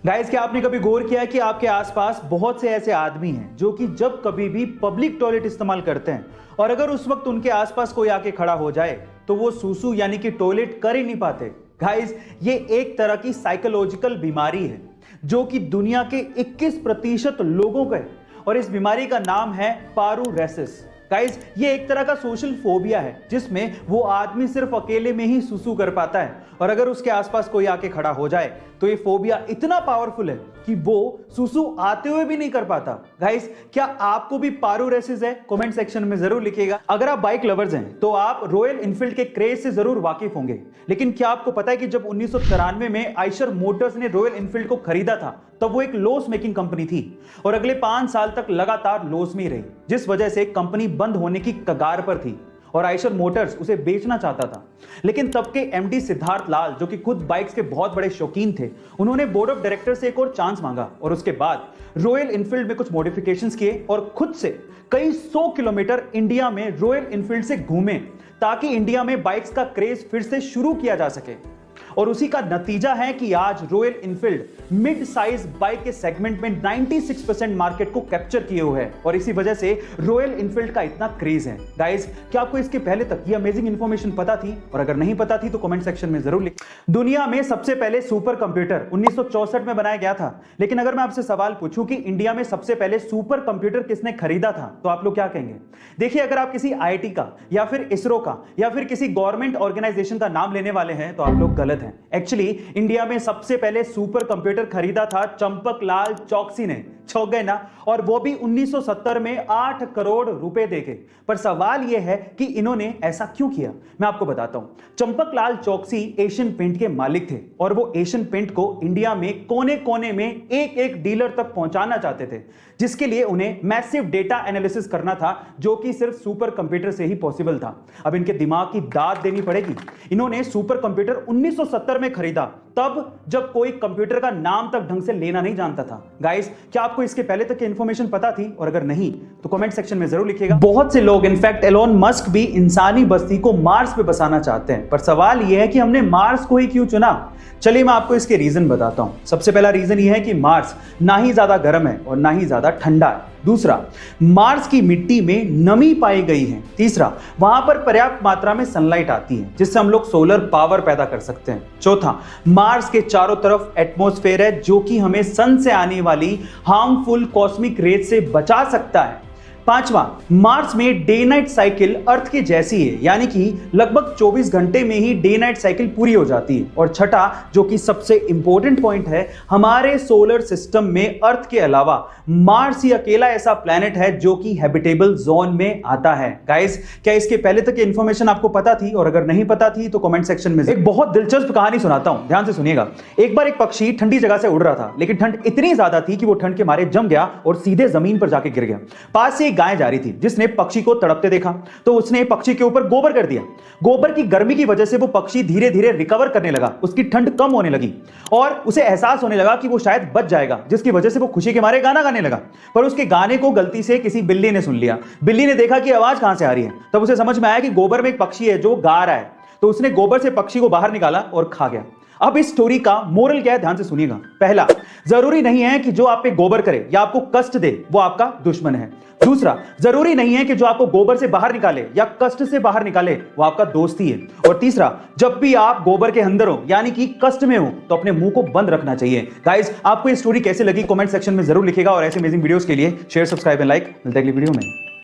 Guys, क्या आपने कभी गौर किया है कि आपके आसपास बहुत से ऐसे आदमी हैं जो कि जब कभी भी पब्लिक टॉयलेट इस्तेमाल करते हैं और अगर उस वक्त उनके आसपास कोई आके खड़ा हो जाए तो वो सूसू यानी कि टॉयलेट कर ही नहीं पाते। गाइस, ये एक तरह की साइकोलॉजिकल बीमारी है जो कि दुनिया के 21% लोगों का है और इस बीमारी का नाम है पारूरेसिस। गाइस, ये एक तरह का सोशल फोबिया है जिसमें वो आदमी सिर्फ अकेले में ही सुसु कर पाता है और अगर उसके आसपास कोई आके खड़ा हो जाए तो ये फोबिया इतना पावरफुल है कि वो सुसु आते हुए भी नहीं कर पाता। गाइस, क्या आपको भी पारूरेसिस है? कमेंट सेक्शन में जरूर लिखिएगा। अगर आप बाइक लवर्स हैं तो आप रॉयल एनफील्ड के क्रेज से जरूर वाकिफ होंगे, लेकिन क्या आपको पता है कि जब 1993 में आइशर मोटर्स ने रॉयल एनफील्ड को खरीदा था तब वो एक लॉस मेकिंग कंपनी थी और अगले 5 साल तक लगातार लॉस में ही रही, जिस वजह से कंपनी बंद होने की कगार पर थी और आइशर मोटर्स उसे बेचना चाहता था। लेकिन तब के एमडी सिद्धार्थ लाल, जो कि खुद बाइक्स के बहुत बड़े शौकीन थे, उन्होंने बोर्ड ऑफ डायरेक्टर से एक और चांस मांगा और उसके बाद रॉयल एनफील्ड में कुछ मॉडिफिकेशंस किए और खुद से कई 100 किलोमीटर इंडिया में रॉयल एनफील्ड से घूमे ताकि इंडिया में बाइक्स का क्रेज फिर से शुरू किया जा सके। और उसी का नतीजा है कि आज royal Enfield mid size bike के सेगमेंट में 96% मार्केट को कैप्चर किए हुए है और इसी वजह से रॉयल एनफील्ड का इतना क्रेज है। गाइस, क्या आपको इसके पहले तक ये अमेजिंग इंफॉर्मेशन पता थी? और अगर नहीं पता थी तो कमेंट सेक्शन में जरूर लिख। दुनिया में सबसे पहले सुपर कंप्यूटर 1964 में बनाया गया था, लेकिन अगर मैं आपसे सवाल पूछूं कि इंडिया में सबसे पहले सुपर कंप्यूटर किसने खरीदा था तो आप लोग क्या कहेंगे? देखिए, अगर आप किसी आईआईटी का या फिर इसरो का या फिर किसी गवर्नमेंट ऑर्गेनाइजेशन का नाम लेने वाले हैं तो आप लोग गलत हैं। एक्चुअली इंडिया में सबसे पहले सुपर कंप्यूटर खरीदा था चंपकलाल चौकसी ने। चौंक गए ना? और वो भी 1970 में 8 करोड़ रुपए देके। पर सवाल यह है कि इन्होंने ऐसा क्यों किया? मैं आपको बताता हूं। चंपकलाल चौकसी एशियन पेंट के मालिक थे और वो एशियन पेंट को इंडिया में कोने कोने में एक एक डीलर तक पहुंचाना चाहते थे, जिसके लिए उन्हें मैसिव डेटा एनालिसिस करना था जो कि सिर्फ सुपर कंप्यूटर से ही पॉसिबल था। अब इनके दिमाग की दाद देनी पड़ेगी। इन्होंने सुपर कंप्यूटर 1970 में खरीदा, तब जब कोई कंप्यूटर का नाम तक ढंग से लेना नहीं जानता था। गाइस, क्या आपको इसके पहले तक की इंफॉर्मेशन पता थी? और अगर नहीं तो कमेंट सेक्शन में जरूर लिखिएगा। बहुत से लोग, इनफैक्ट एलोन मस्क भी इंसानी बस्ती को मार्स पे बसाना चाहते हैं, पर सवाल यह है कि हमने मार्स को ही क्यों चुना? चलिए मैं आपको इसके रीजन बताता हूं। सबसे पहला रीजन यह है कि मार्स ना ही ज्यादा गर्म है और ना ही ज्यादा ठंडा है। दूसरा, मार्स की मिट्टी में नमी पाई गई है। तीसरा, वहां पर पर्याप्त मात्रा में सनलाइट आती है जिससे हम लोग सोलर पावर पैदा कर सकते हैं। चौथा, मार्स के चारों तरफ एटमॉस्फेयर है जो कि हमें सन से आने वाली हार्मफुल कॉस्मिक रेज से बचा सकता है। पांचवा, मार्स में डे नाइट साइकिल अर्थ के जैसी है, यानी कि लगभग 24 घंटे में ही डे नाइट साइकिल पूरी हो जाती है। और छठा, जो कि सबसे इंपॉर्टेंट पॉइंट है, हमारे सोलर सिस्टम में अर्थ के अलावा मार्स ही अकेला ऐसा प्लैनेट है जो कि हैबिटेबल जोन में आता है। गाइस, क्या इसके पहले तक की इंफॉर्मेशन आपको पता थी? और अगर नहीं पता थी तो कमेंट सेक्शन में। एक बहुत दिलचस्प कहानी सुनाता हूं, ध्यान से सुनिएगा। एक बार एक पक्षी ठंडी जगह से उड़ रहा था, लेकिन ठंड इतनी ज्यादा थी कि वो ठंड के मारे जम गया और सीधे जमीन पर जाके गिर गया। पास से गाय जा रही थी जिसने पक्षी को तड़पते देखा तो उसने पक्षी के ऊपर गोबर कर दिया। गोबर की गर्मी की वजह से वो पक्षी धीरे धीरे रिकवर करने लगा, उसकी ठंड कम होने लगी और उसे एहसास होने लगा कि वो शायद बच जाएगा, जिसकी वजह से वो खुशी के मारे गाना गाने लगा। पर उसके गाने को गलती से किसी बिल्ली ने सुन लिया। बिल्ली ने देखा कि आवाज कहां से आ रही है, तब उसे समझ में आया कि गोबर में एक पक्षी है जो गा रहा है, तो उसने गोबर से पक्षी को बाहर निकाला और खा गया। अब इस स्टोरी का मोरल क्या है, ध्यान से सुनिएगा। पहला, जरूरी नहीं है कि जो आप पे गोबर करे या आपको कष्ट दे वो आपका दुश्मन है। दूसरा, जरूरी नहीं है कि जो आपको गोबर से बाहर निकाले या कष्ट से बाहर निकाले वो आपका दोस्त ही है। और तीसरा, जब भी आप गोबर के अंदर हो यानी कि कष्ट में हो तो अपने मुंह को बंद रखना चाहिए। गाइस, आपको ये स्टोरी कैसे लगी कमेंट सेक्शन में जरूर लिखिएगा और ऐसे अमेजिंग वीडियोस के लिए शेयर, सब्सक्राइब एंड लाइक। मिलते हैं अगली वीडियो में।